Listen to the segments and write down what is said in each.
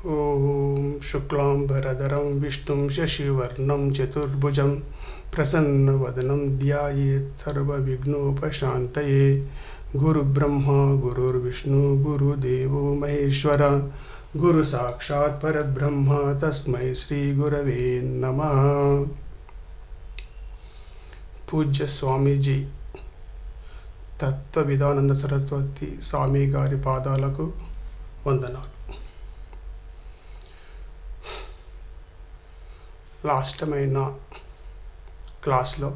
ओम शुक्लांबरधरं विष्णुं शशिवर्णं चतुर्भुजं प्रसन्नवदनं ध्यायेत् सर्वविघ्नोपशान्तये। गुरुब्रह्मा गुरुर्विष्णु गुरुदेवो महेश्वर गुरु साक्षात् परब्रह्म तस्मै श्री गुरवे नमः। पूज्य स्वामीजी तत्वविदानंद सरस्वती स्वामी गारी पादाలకు వందనాలు। లాస్ట్ టైం అయిన క్లాస్లో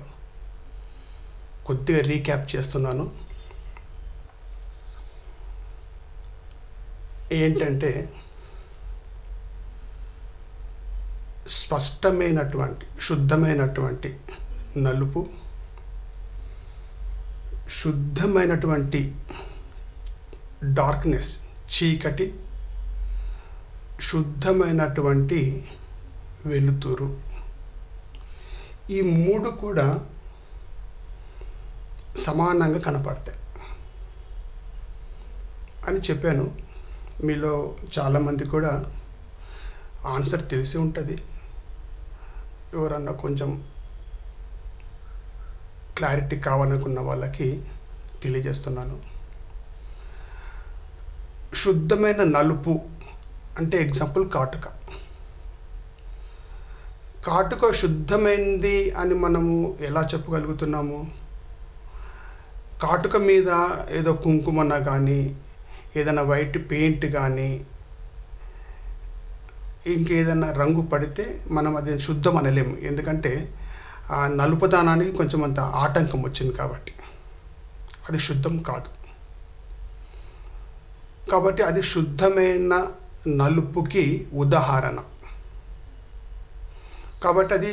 కొద్దిగా రీక్యాప్ చేస్తున్నాను. ఏంటంటే స్పష్టమైనటువంటి శుద్ధమైనటువంటి నలుపు, శుద్ధమైనటువంటి డార్క్నెస్ చీకటి, శుద్ధమైనటువంటి వెలుతురు, ఈ మూడు కూడా సమానంగా కనపడతాయి అని చెప్పాను. మీలో చాలామంది కూడా ఆన్సర్ తెలిసి ఉంటుంది. ఎవరన్నా కొంచెం క్లారిటీ కావాలనుకున్న వాళ్ళకి తెలియజేస్తున్నాను. శుద్ధమైన నలుపు అంటే ఎగ్జాంపుల్ కాటుక. కాటుక శుద్ధమైంది అని మనము ఎలా చెప్పగలుగుతున్నాము? కాటుక మీద ఏదో కుంకుమన కానీ, ఏదైనా వైట్ పెయింట్ కానీ, ఇంకేదైనా రంగు పడితే మనం అది శుద్ధం అనలేము. ఎందుకంటే ఆ నలుపుదానానికి కొంచెం అంత ఆటంకం వచ్చింది కాబట్టి అది శుద్ధం కాదు. కాబట్టి అది శుద్ధమైన నలుపుకి ఉదాహరణ. కాబట్టి అది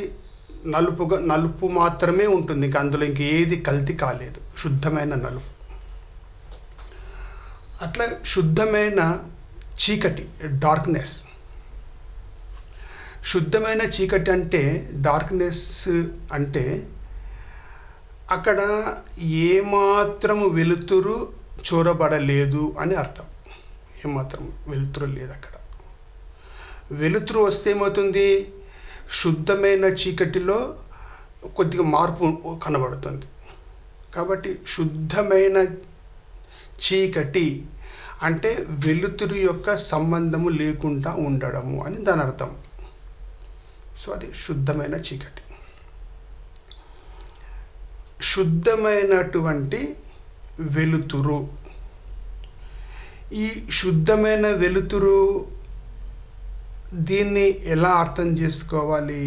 నలుపు మాత్రమే ఉంటుంది, ఇంకా అందులో ఇంకేది కల్తీ కాలేదు, శుద్ధమైన నలుపు. అట్లా శుద్ధమైన చీకటి, డార్క్నెస్. శుద్ధమైన చీకటి అంటే, డార్క్నెస్ అంటే అక్కడ ఏమాత్రము వెలుతురు చొరబడలేదు అని అర్థం. ఏమాత్రం వెలుతురు లేదు అక్కడ. వెలుతురు వస్తే ఏమవుతుంది? శుద్ధమైన చీకటిలో కొద్దిగా మార్పు కనబడుతుంది. కాబట్టి శుద్ధమైన చీకటి అంటే వెలుతురు యొక్క సంబంధము లేకుండా ఉండడము అని దాని అర్థం. సో అది శుద్ధమైన చీకటి. శుద్ధమైనటువంటి వెలుతురు. ఈ శుద్ధమైన వెలుతురు దీన్ని ఎలా అర్థం చేసుకోవాలి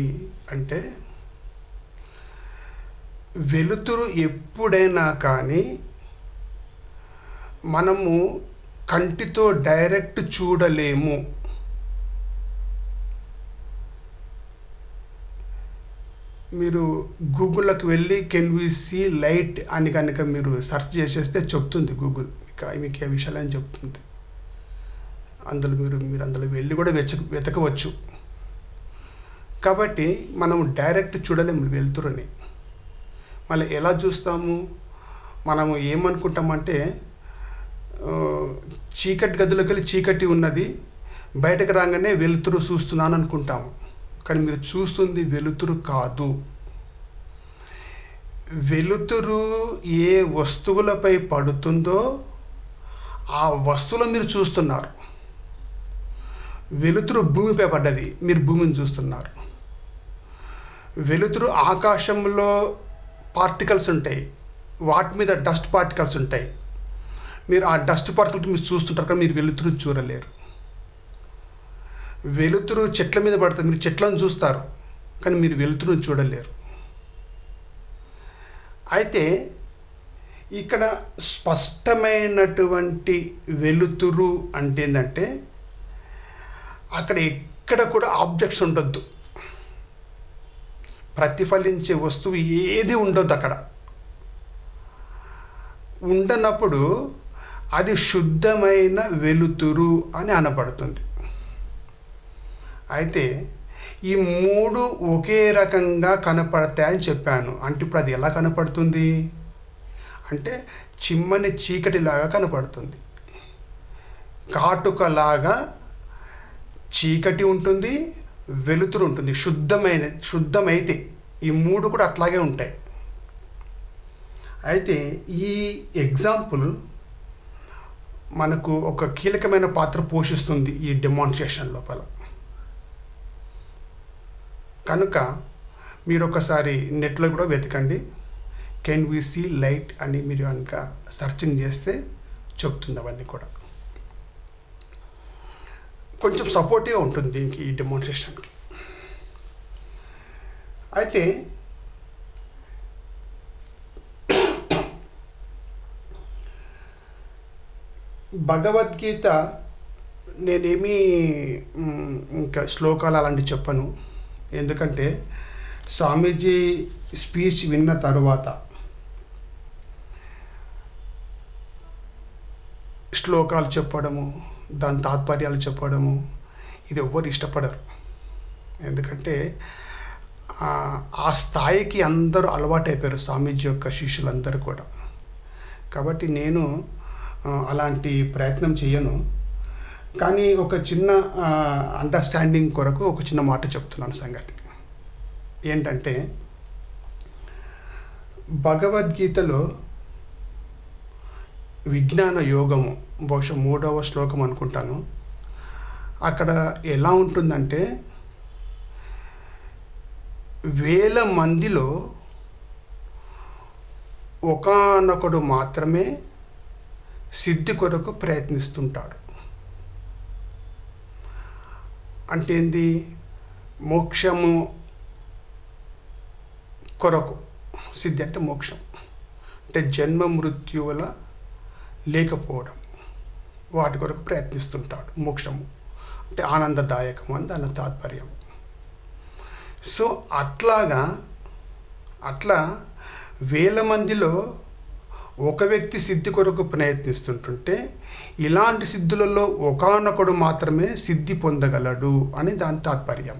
అంటే, వెలుతురు ఎప్పుడైనా కానీ మనము కంటితో డైరెక్ట్ చూడలేము. మీరు గూగుల్లోకి వెళ్ళి కెన్ వి సీ లైట్ అని కనుక మీరు సెర్చ్ చేసేస్తే చెప్తుంది గూగుల్, మీకు ఏ విషయాలని చెప్తుంది. అందులో మీరు అందులో వెళ్ళి కూడా వెతకవచ్చు. కాబట్టి మనం డైరెక్ట్ చూడలేము వెలుతురుని. మళ్ళీ ఎలా చూస్తాము? మనము ఏమనుకుంటామంటే, చీకటి గదిలోకి వెళ్ళి చీకటి ఉన్నది, బయటకు రాగానే వెలుతురు చూస్తున్నాను అనుకుంటాము. కానీ మీరు చూస్తుంది వెలుతురు కాదు. వెలుతురు ఏ వస్తువులపై పడుతుందో ఆ వస్తువులను మీరు చూస్తున్నారు. వెలుతురు భూమిపై పడ్డది, మీరు భూమిని చూస్తున్నారు. వెలుతురు ఆకాశంలో పార్టికల్స్ ఉంటాయి, వాటి మీద డస్ట్ పార్టికల్స్ ఉంటాయి. మీరు ఆ డస్ట్ పార్టికల్స్ మీరు చూస్తుంటారు కానీ మీరు వెలుతురుని చూడలేరు. వెలుతురు చెట్ల మీద పడుతుంది, మీరు చెట్లను చూస్తారు కానీ మీరు వెలుతురుని చూడలేరు. అయితే ఇక్కడ స్పష్టమైనటువంటి వెలుతురు అంటే ఏంటంటే, అక్కడ ఎక్కడ కూడా ఆబ్జెక్ట్స్ ఉండొద్దు, ప్రతిఫలించే వస్తువు ఏది ఉండొద్దు. అక్కడ ఉండనప్పుడు అది శుద్ధమైన వెలుతురు అని అనబడుతుంది. అయితే ఈ మూడు ఒకే రకంగా కనపడతాయని చెప్పాను. అంటే ఇప్పుడు అది ఎలా కనపడుతుంది అంటే చిమ్మని చీకటిలాగా కనపడుతుంది, కాటుకలాగా చీకటి ఉంటుంది, వెలుతురు ఉంటుంది. శుద్ధమైతే ఈ మూడు కూడా అట్లాగే ఉంటాయి. అయితే ఈ ఎగ్జాంపుల్ మనకు ఒక కీలకమైన పాత్ర పోషిస్తుంది ఈ డెమాన్స్ట్రేషన్ లోపల. కనుక మీరు ఒకసారి నెట్లో కూడా వెతకండి, కెన్ వి సీ లైట్ అని మీరు కనుక సర్చింగ్ చేస్తే చెప్తుంది అవన్నీ కూడా. కొంచెం సపోర్టివ్గా ఉంటుంది దీనికి, ఈ డెమాన్స్ట్రేషన్కి. అయితే భగవద్గీత నేనేమీ ఇంకా శ్లోకాలు అలాంటివి చెప్పను, ఎందుకంటే స్వామీజీ స్పీచ్ విన్న తర్వాత శ్లోకాలు చెప్పడము, దాని తాత్పర్యాలు చెప్పడము ఇది ఎవ్వరు ఇష్టపడరు. ఎందుకంటే ఆ స్థాయికి అందరూ అలవాటు అయిపోయారు స్వామీజీ యొక్క శిష్యులందరూ కూడా. కాబట్టి నేను అలాంటి ప్రయత్నం చేయను. కానీ ఒక చిన్న అండర్స్టాండింగ్ కొరకు ఒక చిన్న మాట చెప్తున్నాను సంగతి ఏంటంటే, భగవద్గీతలో విజ్ఞాన యోగము బహుశా 3వ శ్లోకం అనుకుంటాను. అక్కడ ఎలా ఉంటుందంటే, 1000 మందిలో ఒకానొకడు మాత్రమే సిద్ధి కొరకు ప్రయత్నిస్తుంటాడు. అంటే ఏంది? మోక్షము కొరకు. సిద్ధి అంటే మోక్షం, అంటే జన్మ మృత్యువుల లేకపోవడం, వాటి కొరకు ప్రయత్నిస్తుంటాడు. మోక్షము అంటే ఆనందదాయకము అని దాని తాత్పర్యం. సో అట్లా 1000 మందిలో ఒక వ్యక్తి సిద్ధి కొరకు ప్రయత్నిస్తుంటుంటే, ఇలాంటి సిద్ధులలో ఒకానొకడు మాత్రమే సిద్ధి పొందగలడు అని దాని తాత్పర్యం.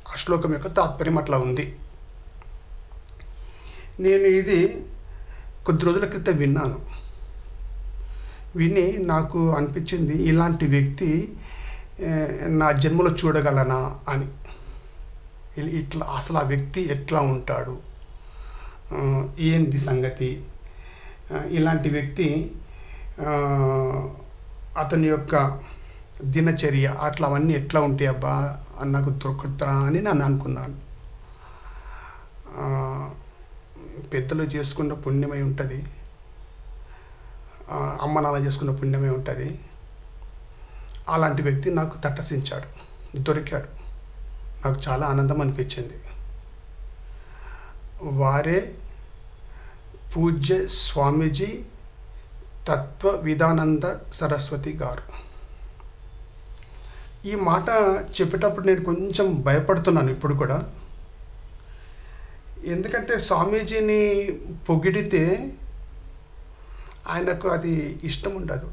ఆ శ్లోకం యొక్క తాత్పర్యం అట్లా ఉంది. నేను ఇది కొద్ది రోజుల క్రితం విన్నాను. విని నాకు అనిపించింది, ఇలాంటి వ్యక్తి నా జన్మలో చూడగలనా అని. ఇట్లా అసలు ఆ వ్యక్తి ఎట్లా ఉంటాడు, ఏంది సంగతి, ఇలాంటి వ్యక్తి అతని యొక్క దినచర్య అట్లా అవన్నీ ఎట్లా ఉంటాయి అబ్బా అని నాకు దొరుకుతా అని నేను అనుకున్నాను. పెద్దలు చేసుకున్న పుణ్యమై ఉంటుంది, అమ్మ నాన్న చేసుకున్న పుణ్యమై ఉంటుంది. అలాంటి వ్యక్తి నాకు తటస్థించాడు, దొరికాడు. నాకు చాలా ఆనందం అనిపించింది. వారే పూజ్య స్వామీజీ తత్వ విధానంద సరస్వతి గారు. ఈ మాట చెప్పేటప్పుడు నేను కొంచెం భయపడుతున్నాను ఇప్పుడు కూడా. ఎందుకంటే స్వామీజీని పొగిడితే ఆయనకు అది ఇష్టం ఉండదు.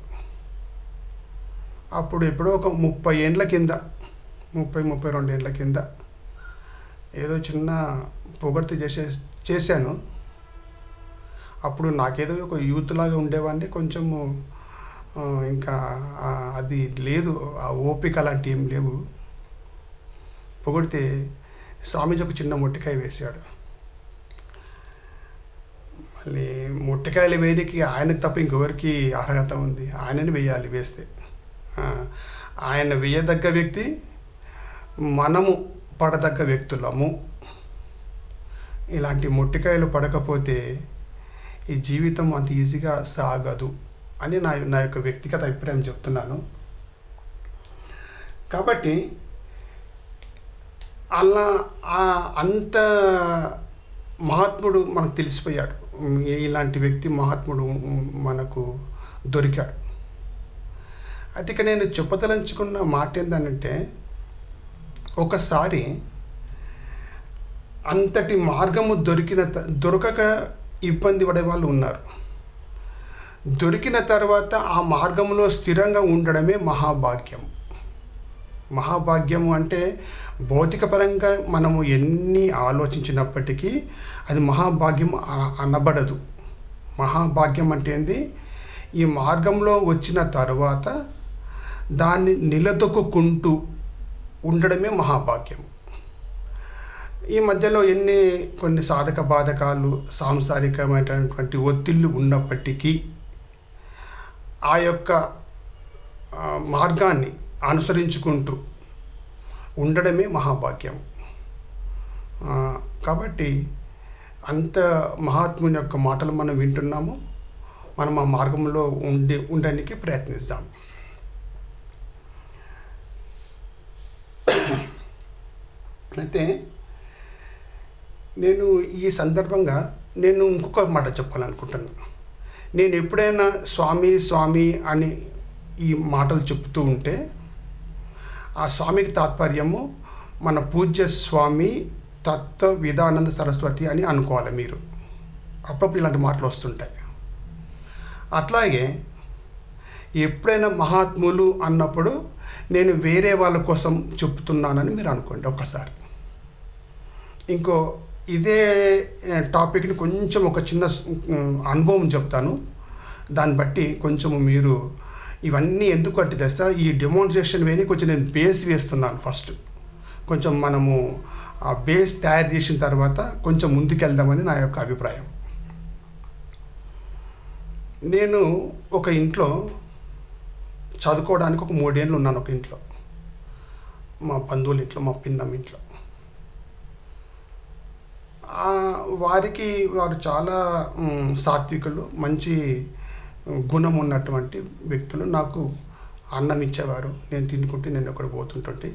అప్పుడు ఎప్పుడో ఒక 30 ఏండ్ల కింద, 32 ఏండ్ల కింద ఏదో చిన్న పొగడ్తి చేశాను. అప్పుడు నాకేదో ఒక యూత్ లాగా ఉండేవాడిని, కొంచెము ఇంకా అది లేదు, ఆ ఓపిక అలాంటి ఏం లేవు. పొగిడితే స్వామీజీ ఒక చిన్న మొట్టికాయ వేశాడు. మళ్ళీ మొట్టికాయలు వేయడానికి ఆయనకు తప్ప ఇంకెవరికి అర్హత ఉంది? ఆయనని వేయాలి. వేస్తే ఆయన వేయదగ్గ వ్యక్తి, మనము పడదగ్గ వ్యక్తులము. ఇలాంటి మొట్టికాయలు పడకపోతే ఈ జీవితం అంత ఈజీగా సాగదు అని నా యొక్క వ్యక్తిగత అభిప్రాయం చెప్తున్నాను. కాబట్టి అలా అంత మహాత్ముడు మనకు తెలిసిపోయాడు. ఇలాంటి వ్యక్తి మహాత్ముడు మనకు దొరికాడు. అయితే ఇక్కడ నేను చెప్పదలుచుకున్న మాట ఏంటంటే, ఒకసారి అంతటి మార్గము దొరకక ఇబ్బంది పడే వాళ్ళు ఉన్నారు. దొరికిన తర్వాత ఆ మార్గంలో స్థిరంగా ఉండడమే మహాభాగ్యం. మహాభాగ్యము అంటే భౌతికపరంగా మనము ఎన్ని ఆలోచించినప్పటికీ అది మహాభాగ్యం అనబడదు. మహాభాగ్యం అంటే ఏంది? ఈ మార్గంలో వచ్చిన తర్వాత దాన్ని నిలదొక్కుంటూ ఉండడమే మహాభాగ్యం. ఈ మధ్యలో కొన్ని సాధక బాధకాలు, సాంసారికమైనటువంటి ఒత్తిళ్ళు ఉన్నప్పటికీ ఆ యొక్క మార్గాన్ని అనుసరించుకుంటూ ఉండడమే మహాభాగ్యం. కాబట్టి అంత మహాత్ముని యొక్క మాటలు మనం వింటున్నాము. మనం ఆ మార్గంలో ఉండడానికి ప్రయత్నిస్తాం. అయితే నేను ఈ సందర్భంగా ఇంకొక మాట చెప్పాలనుకుంటున్నాను. నేను ఎప్పుడైనా స్వామి స్వామి అని ఈ మాటలు చెప్తూ ఉంటే ఆ స్వామికి తాత్పర్యము మన పూజ్య స్వామి తత్వ విధానంద సరస్వతి అని అనుకోవాలి మీరు. అప్పుడప్పుడు ఇలాంటి మాటలు వస్తుంటాయి. అట్లాగే ఎప్పుడైనా మహాత్ములు అన్నప్పుడు నేను వేరే వాళ్ళ కోసం చెప్తున్నానని మీరు అనుకోండి ఒక్కసారి. ఇదే టాపిక్ని కొంచెం ఒక చిన్న అనుభవం చెప్తాను. దాన్ని బట్టి కొంచెము మీరు ఇవన్నీ ఎందుకు అంటే తెస్తా ఈ డెమోన్స్ట్రేషన్ వేని కొంచెం నేను బేస్ వేస్తున్నాను. ఫస్ట్ కొంచెం మనము ఆ బేస్ తయారు చేసిన తర్వాత కొంచెం ముందుకెళ్దామని నా యొక్క అభిప్రాయం. నేను ఒక ఇంట్లో చదువుకోవడానికి ఒక 3 ఏళ్ళు ఉన్నాను. ఒక ఇంట్లో, మా బంధువుల ఇంట్లో, మా పిన్నం ఇంట్లో. వారు చాలా సాత్వికులు, మంచి గుణం ఉన్నటువంటి వ్యక్తులు. నాకు అన్నం ఇచ్చేవారు. నేను తినుకుంటే నేను ఎక్కడ పోతుంటుంటే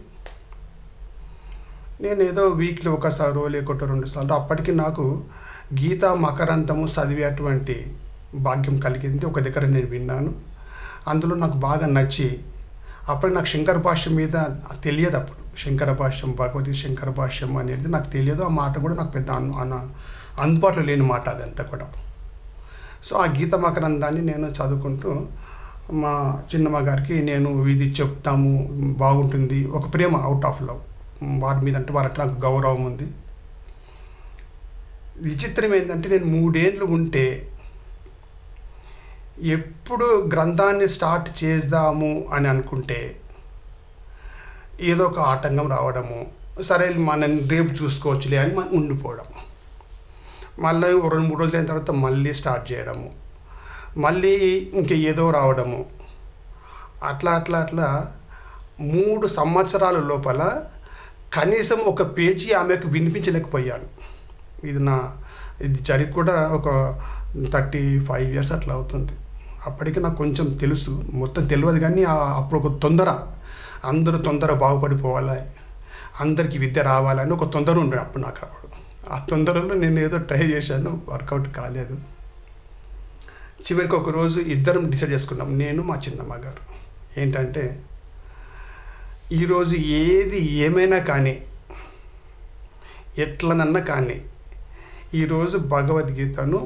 నేను ఏదో వీక్లీ ఒకసారో లేకుంటే 2 సార్లు అప్పటికి నాకు గీతా మకరంతము చదివేటువంటి భాగ్యం కలిగింది. ఒక దగ్గర నేను విన్నాను. అందులో నాకు బాగా నచ్చి అప్పుడు నాకు శంకర భాష్యం మీద తెలియదు. అప్పుడు శంకర భాష్యం, భగవద్గీత శంకర భాష్యం అనేది నాకు తెలియదు. ఆ మాట కూడా నాకు పెద్ద అందుబాటులో లేని మాట అదంతా కూడా. సో ఆ గీత మకరందాన్ని నేను చదువుకుంటూ మా చిన్నమ్మ గారికి నేను ఇది చెప్తాము బాగుంటుంది, ఒక ప్రేమ అవుట్ ఆఫ్ లవ్ వారి మీద, అంటే వారి నాకు గౌరవం ఉంది. విచిత్రం ఏంటంటే నేను 3 ఏళ్ళు ఉంటే ఎప్పుడు గ్రంథాన్ని స్టార్ట్ చేద్దాము అని అనుకుంటే ఏదో ఒక ఆటంకం రావడము, సరే మనం రేపు చూసుకోవచ్చులే అని మనం ఉండిపోవడం, మళ్ళీ 2-3 రోజులు అయిన తర్వాత మళ్ళీ స్టార్ట్ చేయడము, మళ్ళీ ఏదో రావడము, అట్లా 3 సంవత్సరాల లోపల కనీసం ఒక పేజీ ఆమెకు వినిపించలేకపోయాను. ఇది జరిగి కూడా ఒక 35 ఇయర్స్ అట్లా అవుతుంది. అప్పటికి నాకు కొంచెం తెలుసు, మొత్తం తెలియదు కానీ అప్పుడు ఒక తొందర, అందరూ తొందర బాగుపడిపోవాలి, అందరికీ విద్య రావాలని ఒక తొందర ఉండే అప్పుడు నాకు. ఆ తొందరలో నేను ఏదో ట్రై చేశాను, వర్కౌట్ కాలేదు. చివరికి ఒక రోజు ఇద్దరం డిసైడ్ చేసుకున్నాం, నేను మా చిన్నమ్మ గారు, ఏంటంటే ఈరోజు ఏది ఏమైనా కానీ, ఎట్లనన్నా కానీ, ఈరోజు భగవద్గీతను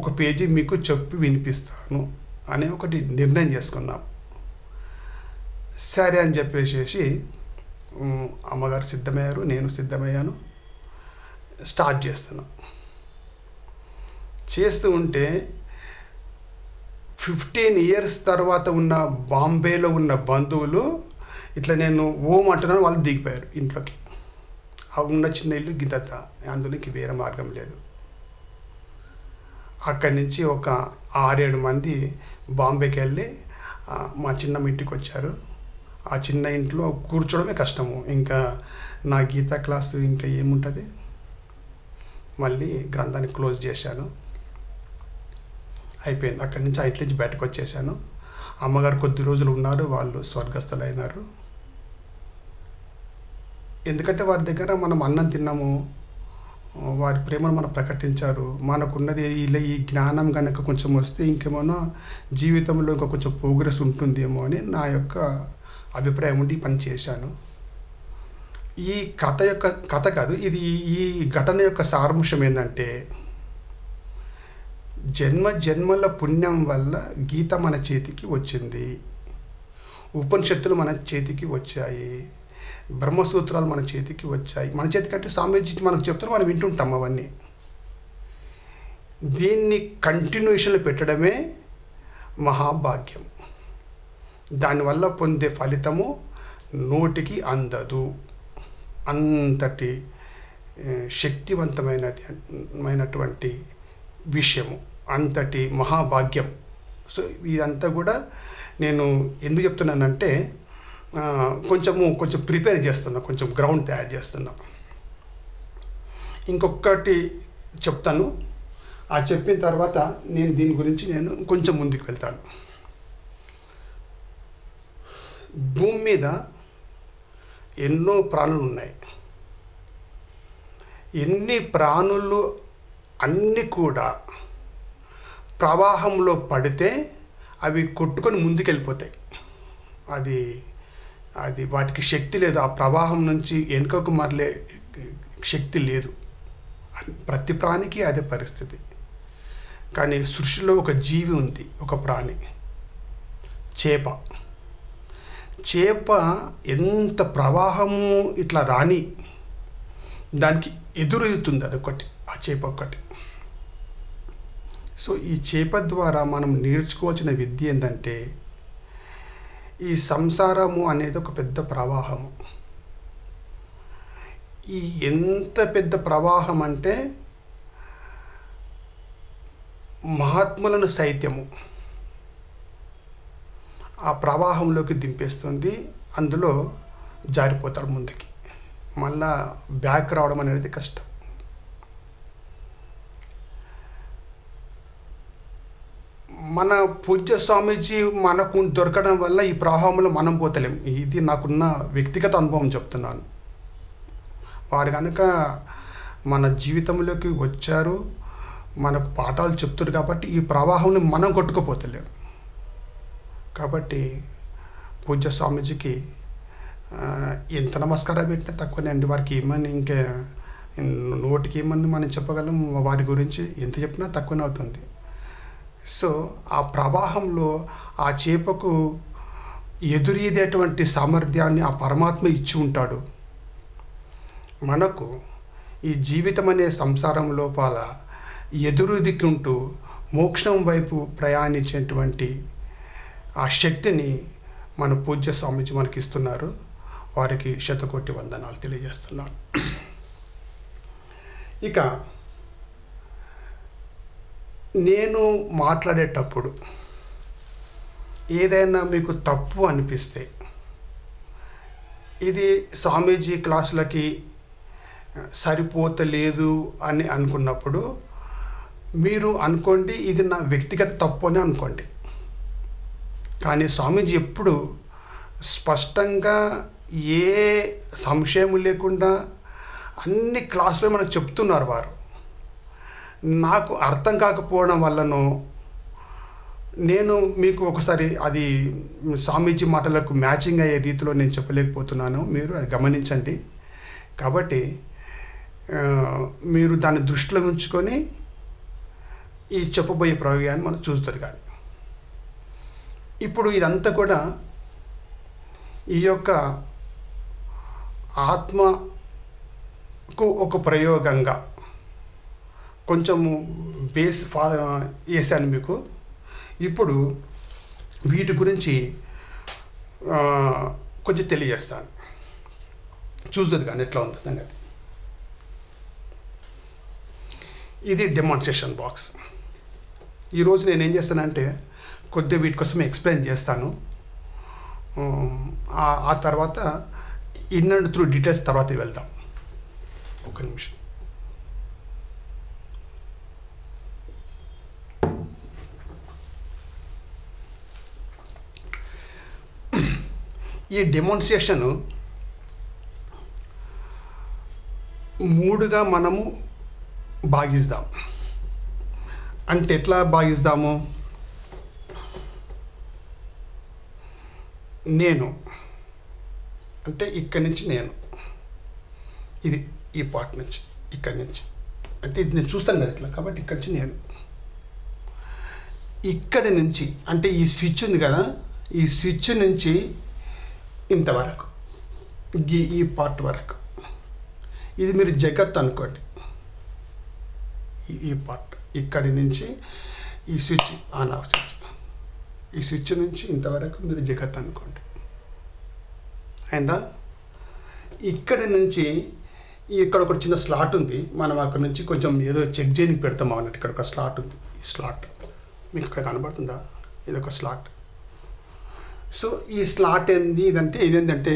ఒక పేజీ మీకు చెప్పి వినిపిస్తాను అని ఒకటి నిర్ణయం చేసుకున్నాం. సరే అని చెప్పేసి అమ్మగారు సిద్ధమయ్యారు, నేను సిద్ధమయ్యాను. స్టార్ట్ చేస్తూ ఉంటే 15 ఇయర్స్ తర్వాత ఉన్న బాంబేలో ఉన్న బంధువులు ఇట్లా నేను ఓం అంటున్నాను, వాళ్ళు దిగిపోయారు ఇంట్లోకి. ఆ ఉన్న చిన్న ఇల్లు గిద్దంత, అందులోకి వేరే మార్గం లేదు. అక్కడి నుంచి ఒక 6-7 మంది బాంబేకి వెళ్ళి మా చిన్నమ్మ ఇంటికి వచ్చారు. ఆ చిన్న ఇంట్లో కూర్చోవడమే కష్టము, ఇంకా నా గీతా క్లాసు ఇంకా ఏముంటుంది. మళ్ళీ గ్రంథాన్ని క్లోజ్ చేశాను, అయిపోయింది. అక్కడి నుంచి ఆ ఇంటి నుంచి బయటకు వచ్చేసాను. అమ్మగారు కొద్ది రోజులు ఉన్నారు, వాళ్ళు స్వర్గస్థులైనారు. ఎందుకంటే వారి దగ్గర మనం అన్నం తిన్నాము, వారి ప్రేమను మనం ప్రకటించారు. మనకున్నది ఇలా ఈ జ్ఞానం కనుక కొంచెం వస్తే ఇంకేమో జీవితంలో ఇంకా కొంచెం ప్రోగ్రెస్ ఉంటుందేమో అని నా యొక్క అభిప్రాయం ఉండి పని చేశాను. ఈ కథ కాదు ఇది, ఈ ఘటన యొక్క సారాంశం ఏంటంటే, జన్మల పుణ్యం వల్ల గీత మన చేతికి వచ్చింది, ఉపనిషత్తులు మన చేతికి వచ్చాయి, బ్రహ్మసూత్రాలు మన చేతికి వచ్చాయి. మన చేతికి అంటే స్వామీజీ మనకు చెప్తారు, మనం వింటుంటాం అవన్నీ. దీన్ని కంటిన్యూషన్లో పెట్టడమే మహాభాగ్యం. దానివల్ల పొందే ఫలితము నోటికి అందదు. అంతటి శక్తివంతమైనటువంటి విషయము, అంతటి మహాభాగ్యం. సో ఇదంతా కూడా నేను ఎందుకు చెప్తున్నానంటే కొంచెం ప్రిపేర్ చేస్తున్నా, కొంచెం గ్రౌండ్ తయారు చేస్తున్నా. ఇంకొకటి చెప్తాను, ఆ చెప్పిన తర్వాత నేను దీని గురించి కొంచెం ముందుకు వెళ్తాను. భూమి మీద ఎన్నో ప్రాణులు ఉన్నాయి. ఎన్ని ప్రాణులు అన్నీ కూడా ప్రవాహంలో పడితే అవి కొట్టుకొని ముందుకెళ్ళిపోతాయి. అది వాటికి శక్తి లేదు, ఆ ప్రవాహం నుంచి వెనుకకు మరలే శక్తి లేదు. ప్రతి ప్రాణికి అదే పరిస్థితి. కానీ సృష్టిలో ఒక జీవి ఉంది, ఒక ప్రాణి, చేప ఎంత ప్రవాహము ఇట్లా రాని దానికి ఎదురెదుతుంది, అదొకటి, ఆ చేప ఒక్కటి. సో ఈ చేప ద్వారా మనం నేర్చుకోవాల్సిన విద్య ఏంటంటే, ఈ సంసారము అనేది ఒక పెద్ద ప్రవాహము. ఈ ఎంత పెద్ద ప్రవాహం అంటే మహాత్ములను సైత్యము ఆ ప్రవాహంలోకి దింపేస్తుంది. అందులో జారిపోతాడు ముందుకి, మళ్ళా బ్యాక్ రావడం అనేది కష్టం. మన పూజ్య స్వామీజీ మనకు దొరకడం వల్ల ఈ ప్రవాహంలో మనం పోతలేం. ఇది నాకున్న వ్యక్తిగత అనుభవం చెప్తున్నాను. వారు కనుక మన జీవితంలోకి వచ్చారు, మనకు పాఠాలు చెప్తారు కాబట్టి ఈ ప్రవాహంని మనం కొట్టుకుపోతలేము. కాబట్టి పూజ్య స్వామీజీకి ఎంత నమస్కారం పెట్టినా తక్కువనే అండి. వారికి ఏమని ఇంకా నోటికి ఏమని మనం చెప్పగలం, వారి గురించి ఎంత చెప్పినా తక్కువనే అవుతుంది. సో ఆ ప్రవాహంలో ఆ చేపకు ఎదురీదేటువంటి సామర్థ్యాన్ని ఆ పరమాత్మ ఇచ్చి ఉంటాడు. మనకు ఈ జీవితం అనే సంసారం లోపల ఎదురుదిక్కుంటూ మోక్షం వైపు ప్రయాణించేటువంటి ఆ శక్తిని మన పూజ్య స్వామీజీ మనకి ఇస్తున్నారు. వారికి శతకోటి వందనాలు తెలియజేస్తున్నాను. ఇక నేను మాట్లాడేటప్పుడు ఏదైనా మీకు తప్పు అనిపిస్తే, ఇది స్వామీజీ క్లాసులకి సరిపోతలేదు అని అనుకున్నప్పుడు మీరు అనుకోండి, ఇది నా వ్యక్తిగత తప్పు అని అనుకోండి. కానీ స్వామీజీ ఎప్పుడు స్పష్టంగా ఏ సంశయం లేకుండా అన్ని క్లాసులో మనకు చెప్తున్నారు. వారు నాకు అర్థం కాకపోవడం వల్లనో, నేను మీకు ఒకసారి అది స్వామీజీ మాటలకు మ్యాచింగ్ అయ్యే రీతిలో నేను చెప్పలేకపోతున్నాను, మీరు అది గమనించండి. కాబట్టి మీరు దాన్ని దృష్టిలో ఉంచుకొని ఈ చెప్పబోయే ప్రయోగాన్ని మనం చూస్తారు. కానీ ఇప్పుడు ఇదంతా కూడా ఈ యొక్క ఆత్మకు ఒక ప్రయోగంగా కొంచెము బేస్ వేసాను మీకు. ఇప్పుడు వీటి గురించి కొంచెం తెలియజేస్తాను, చూస్తుంది కానీ ఎట్లా ఉంది సంగతి. ఇది డెమాన్స్ట్రేషన్ బాక్స్. ఈరోజు నేను ఏం చేస్తానంటే కొద్దిగా వీటి కోసం ఎక్స్ప్లెయిన్ చేస్తాను. ఆ తర్వాత ఇన్ అండ్ త్రూ డీటెయిల్స్ తర్వాత వెళ్దాం. ఒక నిమిషం. ఈ డెమాన్స్ట్రేషను 3గా మనము భాగిస్తాం. అంటే ఎట్లా భాగిస్తాము? నేను అంటే ఇక్కడి నుంచి నేను, ఇది ఈ పార్ట్ నుంచి, ఇక్కడి నుంచి అంటే ఇది నేను చూస్తాను కదా ఇట్లా, కాబట్టి ఇక్కడి నుంచి నేను, ఇక్కడి నుంచి అంటే ఈ స్విచ్ ఉంది కదా, ఈ స్విచ్ నుంచి ఇంతవరకు ఈ పార్ట్ వరకు, ఇది మీరు జగత్ అనుకోండి. ఈ పార్ట్ ఇక్కడి నుంచి ఈ స్విచ్ ఆన్ ఆఫ్ స్విచ్, ఈ స్విచ్ నుంచి ఇంతవరకు మీరు జగత్ అనుకోండి. అయిందా? ఇక్కడ నుంచి ఇక్కడ ఒక చిన్న స్లాట్ ఉంది, మనం అక్కడ నుంచి కొంచెం ఏదో చెక్ చేయడానికి పెడతాం అన్నట్టు. ఇక్కడ ఒక స్లాట్ ఉంది, ఈ స్లాట్ మీకు ఇక్కడ కనబడుతుందా? ఇది ఒక స్లాట్. సో ఈ స్లాట్ ఇదేంటంటే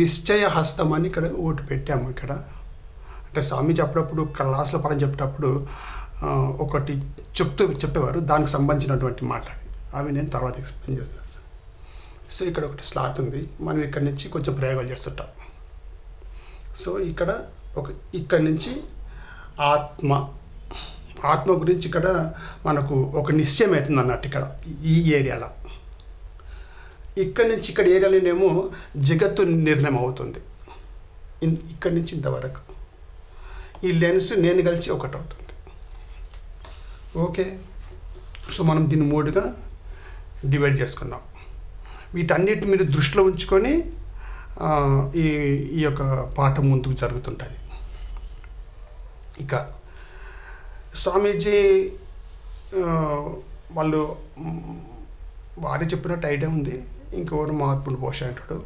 నిశ్చయ హస్తం అని ఇక్కడ ఒకటి పెట్టాము. ఇక్కడ అంటే స్వామీజీ అప్పుడప్పుడు క్లాస్లో పడని చెప్పేటప్పుడు ఒకటి చెప్పేవారు, దానికి సంబంధించినటువంటి మాట అవి నేను తర్వాత ఎక్స్ప్లెయిన్ చేస్తాను. సో ఇక్కడ ఒకటి స్లాట్ ఉంది, మనం ఇక్కడ నుంచి కొంచెం ప్రయోగాలు చేస్తుంటాం. సో ఇక్కడ నుంచి ఆత్మ గురించి ఇక్కడ మనకు ఒక నిశ్చయం అవుతుంది అన్నట్టు. ఇక్కడ ఈ ఏరియాలో, ఇక్కడ నుంచి ఇక్కడ ఏరియాలోనేమో జగత్తు నిర్ణయం అవుతుంది. ఇక్కడి నుంచి ఇంతవరకు ఈ లెన్స్ నేను కలిసి ఒకటి అవుతుంది. ఓకే, సో మనం దీన్ని 3గా డివైడ్ చేసుకున్నాం. వీటన్నిటి మీరు దృష్టిలో ఉంచుకొని ఈ యొక్క పాఠం ముందుకు జరుగుతుంటుంది. ఇక స్వామీజీ వారు చెప్పినట్టు ఐడియా ఉంది, ఇంకెవరు మహాత్ముడు బహుశా అంటాడు,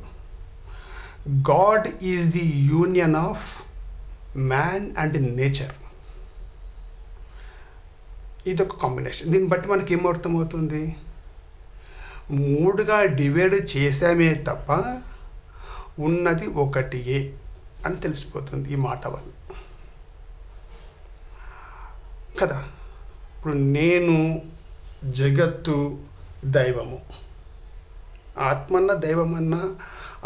God is the union of man and nature. ఇదొక కాంబినేషన్. దీన్ని బట్టి మనకి ఏం అర్థమవుతుంది? 3గా డివైడ్ చేసామే తప్ప ఉన్నది ఒకటియే అని తెలిసిపోతుంది ఈ మాట వల్ల కదా. ఇప్పుడు నేను, జగత్తు, దైవము, ఆత్మన్న దైవమన్నా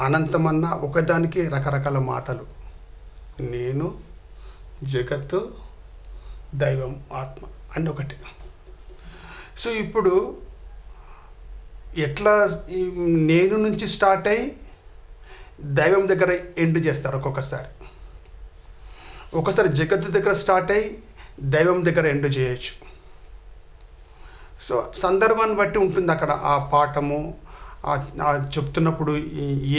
అనంతమన్నా ఒకదానికి రకరకాల మాటలు. నేను, జగత్తు, దైవం, ఆత్మ అని ఒకటి. సో ఇప్పుడు ఎట్లా నేను నుంచి స్టార్ట్ అయ్యి దైవం దగ్గర ఎండ్ చేస్తారు. ఒక్కొక్కసారి జగత్తు దగ్గర స్టార్ట్ అయ్యి దైవం దగ్గర ఎండ్ చేయొచ్చు. సో సందర్భాన్ని బట్టి ఉంటుంది అక్కడ ఆ పాఠము. చెప్తున్నప్పుడు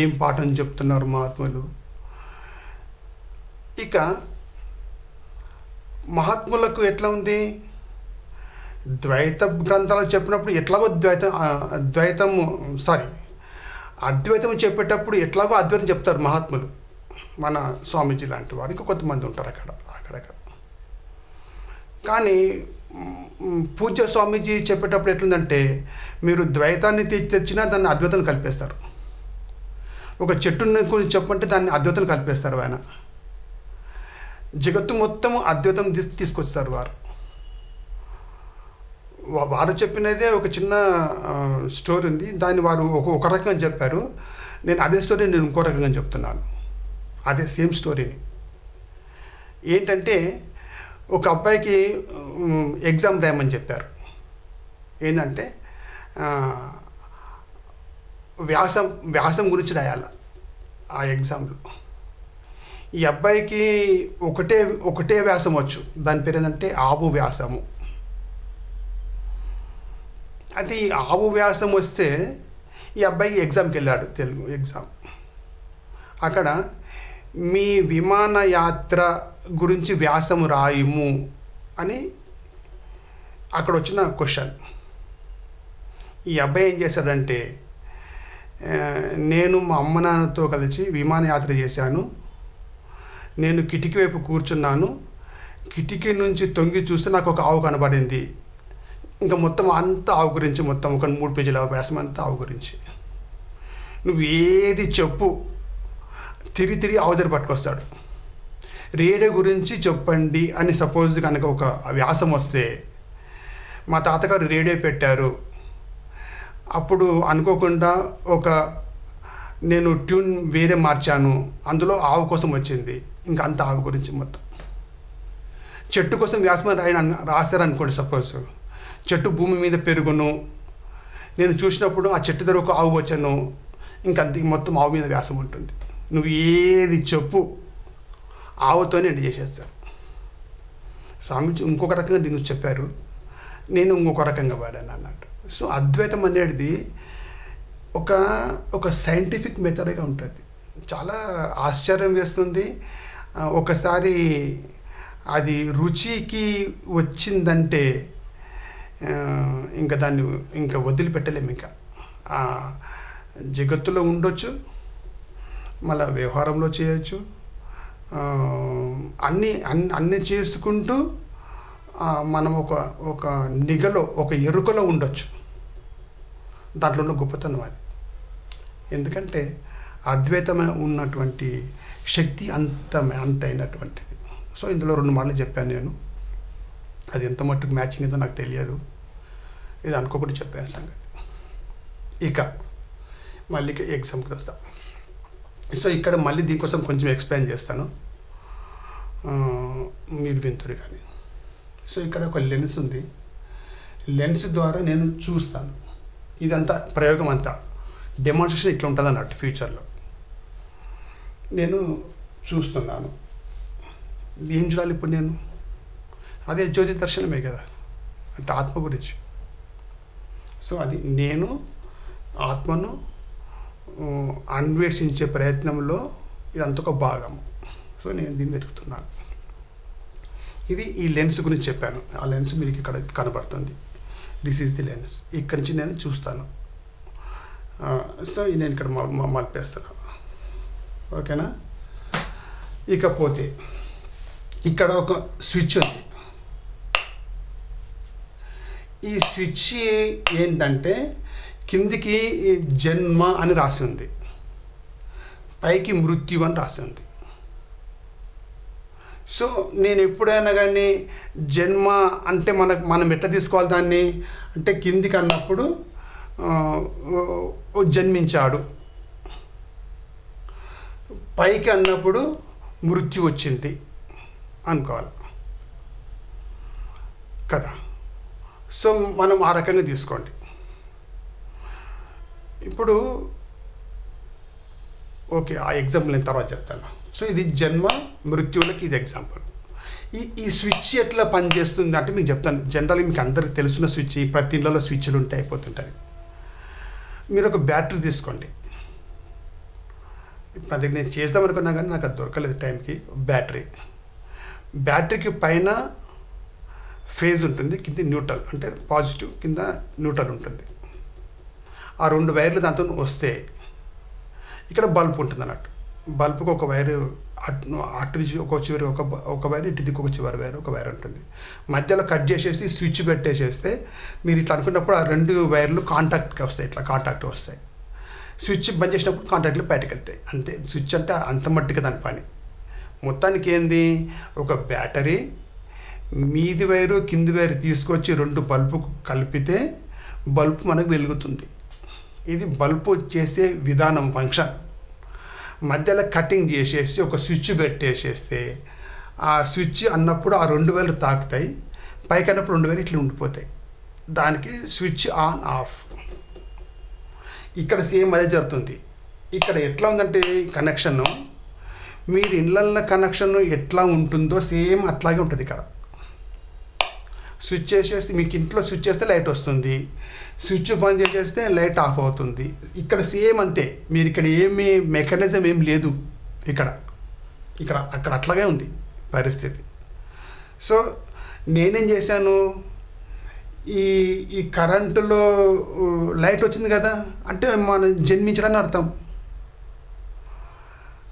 ఏం పాఠం చెప్తున్నారు మహాత్ములు. ఇక మహాత్ములకు ఎట్లా ఉంది? ద్వైత గ్రంథాలు చెప్పినప్పుడు ఎట్లాగో అద్వైతం చెప్పేటప్పుడు ఎట్లాగో అద్వైతం చెప్తారు మహాత్ములు. మన స్వామీజీ లాంటి వారు ఇంకా కొంతమంది ఉంటారు అక్కడక్కడ. కానీ పూజ్య స్వామీజీ చెప్పేటప్పుడు ఎట్లుందంటే, మీరు ద్వైతాన్ని తెచ్చినా దాన్ని అద్వైతం కలిపేస్తారు. ఒక చెట్టుని గురించి చెప్పంటే దాన్ని అద్వైతం కలిపేస్తారు. ఆయన జగత్తు మొత్తము అద్వైతం తీసుకొస్తారు. వారు చెప్పినదే ఒక చిన్న స్టోరీ ఉంది, దాన్ని వారు ఒక రకంగా చెప్పారు. అదే స్టోరీ నేను ఇంకో రకంగా చెప్తున్నాను. అదే సేమ్ స్టోరీని. ఏంటంటే ఒక అబ్బాయికి ఎగ్జామ్ రాయమని చెప్పారు. ఏంటంటే వ్యాసం గురించి రాయాలి ఆ ఎగ్జామ్లో. ఈ అబ్బాయికి ఒకటే వ్యాసం వచ్చు, దాని పేరు ఏంటంటే ఆవు వ్యాసము. అయితే ఈ ఆవు వ్యాసం వస్తే ఈ అబ్బాయికి ఎగ్జామ్కి వెళ్ళాడు, తెలుగు ఎగ్జామ్. అక్కడ మీ విమానయాత్ర గురించి వ్యాసము రాయుము అని అక్కడ వచ్చిన క్వశ్చన్. ఈ అబ్బాయి ఏం చేశాడంటే, నేను మా అమ్మ నాన్నతో కలిసి విమానయాత్ర చేశాను, నేను కిటికీ వైపు కూర్చున్నాను, కిటికీ నుంచి తొంగి చూస్తే నాకు ఒక ఆవు కనబడింది. ఇంకా మొత్తం అంతా ఆవు గురించి, మొత్తం ఒక 3 పేజీల వ్యాసం అంతా ఆవు గురించి. నువ్వు ఏది చెప్పు, తిరిగి ఆవు దగ్గర పట్టుకొస్తాడు. రేడియో గురించి చెప్పండి అని సపోజ్ కనుక ఒక వ్యాసం వస్తే, మా తాతగారు రేడియో పెట్టారు, అప్పుడు అనుకోకుండా నేను ట్యూన్ వేరే మార్చాను, అందులో ఆవు కోసం వచ్చింది, ఇంకా అంత ఆవు గురించి మొత్తం. చెట్టు కోసం వ్యాసం రాశారనుకోండి, సపోజ్ చెట్టు భూమి మీద పెరుగును, నేను చూసినప్పుడు ఆ చెట్టు దగ్గర ఒక ఆవు వచ్చాను, ఇంకా మొత్తం ఆవు మీద వ్యాసం ఉంటుంది. నువ్వు ఏది చెప్పు ఆవుతోనే ఎండ్ చేసేస్తాను. స్వామీజీ ఇంకొక రకంగా దీన్ని చెప్పారు, నేను ఇంకొక రకంగా వాడాను అన్నట్టు. సో అద్వైతం అనేది ఒక సైంటిఫిక్ మెథడ్గా ఉంటుంది. చాలా ఆశ్చర్యం వేస్తుంది. ఒకసారి అది రుచికి వచ్చిందంటే ఇంకా దాన్ని ఇంకా వదిలిపెట్టలేము. ఇంకా జగత్తులో ఉండొచ్చు, మళ్ళీ వ్యవహారంలో చేయొచ్చు, అన్నీ చేసుకుంటూ మనం ఒక నిగలో, ఒక ఎరుకలో ఉండొచ్చు. దాంట్లో ఉన్న గొప్పతనం అది. ఎందుకంటే అద్వైతమైన ఉన్నటువంటి శక్తి అంతైనటువంటిది. సో ఇందులో 2 మాటలు చెప్పాను నేను. అది ఎంత మట్టుకు మ్యాచింగ్ ఏదో నాకు తెలియదు, ఇది అనుకోకుండా చెప్పాను సంగతి. ఇక మళ్ళీ ఎగ్జాంపుల్ వస్తాం. సో ఇక్కడ మళ్ళీ దీనికోసం కొంచెం ఎక్స్ప్లెయిన్ చేస్తాను, మీరు వింటుడు కానీ. సో ఇక్కడ ఒక లెన్స్ ఉంది. లెన్స్ ద్వారా నేను చూస్తాను. ఇదంతా ప్రయోగం అంతా డెమాన్స్ట్రేషన్ ఇట్లా ఉంటుంది అన్నట్టు. ఫ్యూచర్లో నేను చూస్తున్నాను. ఏం చూడాలి ఇప్పుడు నేను? అదే జ్యోతి దర్శనమే కదా, అంటే ఆత్మ గురించి. సో అది నేను ఆత్మను అన్వేషించే ప్రయత్నంలో ఇదంతా ఒక భాగము. సో నేను దీన్ని వెతుకుతున్నాను. ఇది ఈ లెన్స్ గురించి చెప్పాను. ఆ లెన్స్ మీకు ఇక్కడ కనబడుతుంది. This is the lens. ఇక్కడి నుంచి నేను చూస్తాను. సో నేను ఇక్కడ మలిపేస్తున్నాను. ఓకేనా? ఇకపోతే ఇక్కడ ఒక స్విచ్ ఉంది. ఈ స్విచ్ ఏంటంటే కిందికి జన్మ అని రాసి ఉంది, పైకి మృత్యు అని రాసి ఉంది. సో నేను ఎప్పుడైనా కానీ జన్మ అంటే మనం ఎట్లా తీసుకోవాలి దాన్ని అంటే, కిందికి అన్నప్పుడు జన్మించాడు, పైకి అన్నప్పుడు మృత్యు వచ్చింది అనుకోవాలి కదా. సో మనం ఆ రకంగా తీసుకోండి. ఇప్పుడు ఓకే, ఆ ఎగ్జాంపుల్ నేను తర్వాత చెప్తాను. సో ఇది జన్మ మృత్యువులకి ఇది ఎగ్జాంపుల్. ఈ స్విచ్ ఎట్లా పనిచేస్తుంది అంటే మీకు చెప్తాను. జనరల్గా మీకు అందరికి తెలుసున్న స్విచ్, ప్రతి ఇళ్ళలో స్విచ్లు ఉంటే అయిపోతుంటుంది. మీరు ఒక బ్యాటరీ తీసుకోండి. ఇప్పుడు అది నేను చేద్దామనుకున్నా కానీ నాకు అది దొరకలేదు టైంకి. బ్యాటరీకి పైన ఫేజ్ ఉంటుంది, కింద న్యూట్రల్, అంటే పాజిటివ్, కింద న్యూట్రల్ ఉంటుంది. ఆ 2 వైర్లు దాంతో వస్తే ఇక్కడ బల్బ్ ఉంటుంది అన్నట్టు. బల్బుకి ఒక వైరు అటు ఒక చివరి ఒక వైర్, ఇటు దిక్కు ఒక చివరి వైర్, ఒక వైర్ ఉంటుంది. మధ్యలో కట్ చేసేసి స్విచ్ పెట్టేసేస్తే మీరు ఇట్లా అనుకున్నప్పుడు ఆ 2 వైర్లు కాంటాక్ట్కి వస్తాయి, ఇట్లా కాంటాక్ట్ వస్తాయి. స్విచ్ బంద్ చేసినప్పుడు కాంటాక్ట్లు బయటకు వెళ్తాయి. అంతే. స్విచ్ అంటే అంత మట్టిగా దాని పని. మొత్తానికి ఏంది, ఒక బ్యాటరీ మీది వైరు కింది వైరు తీసుకొచ్చి 2 బల్బుకు కలిపితే బల్బు మనకు వెలుగుతుంది. ఇది బల్బు చేసే విధానం, ఫంక్షన్. మధ్యలో కటింగ్ చేసేసి ఒక స్విచ్ పెట్టేసేస్తే ఆ స్విచ్ అన్నప్పుడు ఆ 2 వైర్లు తాకుతాయి, పైకి అన్నప్పుడు 2 వైర్లు ఇట్లా ఉండిపోతాయి. దానికి స్విచ్ ఆన్ ఆఫ్. ఇక్కడ సేమ్ అదే జరుగుతుంది. ఇక్కడ ఎట్లా ఉందంటే కనెక్షను, మీరు ఇళ్ళల్లో కనెక్షన్ ఎట్లా ఉంటుందో సేమ్ అట్లాగే ఉంటుంది. ఇక్కడ స్విచ్ చేసేసి మీకు ఇంట్లో స్విచ్ చేస్తే లైట్ వస్తుంది, స్విచ్ బంద్ చేసేస్తే లైట్ ఆఫ్ అవుతుంది. ఇక్కడ సేమ్ అంతే. మీరు ఇక్కడ ఏమీ మెకానిజం ఏం లేదు. ఇక్కడ అక్కడ అట్లాగే ఉంది పరిస్థితి. సో నేనేం చేశాను, ఈ కరెంటులో లైట్ వచ్చింది కదా అంటే మనం జన్మించడానికి అర్థం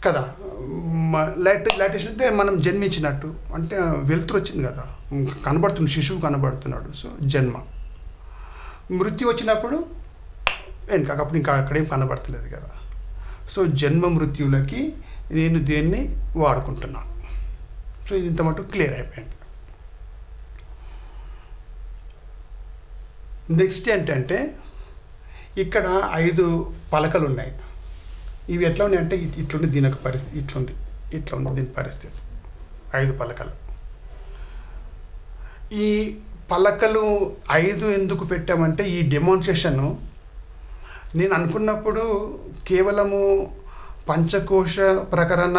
కదా. లైట్ వేసినట్టే మనం జన్మించినట్టు, అంటే వెలుతురు వచ్చింది కదా, కనబడుతుంది, శిశువు కనబడుతున్నాడు. సో జన్మ. మృత్యు వచ్చినప్పుడు అప్పుడు ఇంకా అక్కడేం కనబడతలేదు కదా. సో జన్మ మృత్యువులకి నేను దేన్ని వాడుకుంటున్నాను. సో ఇది ఇంత మటుకు క్లియర్ అయిపోయింది. నెక్స్ట్ ఏంటంటే ఇక్కడ 5 పలకలు ఉన్నాయి. ఇవి ఎట్లా ఉన్నాయంటే ఇట్లుంది, దీని యొక్క పరిస్థితి ఇట్లా ఉంది దీని పరిస్థితి. 5 పలకలు. ఈ పలకలు 5 ఎందుకు పెట్టామంటే ఈ డెమాన్స్ట్రేషను నేను అనుకున్నప్పుడు కేవలము పంచకోశ ప్రకరణ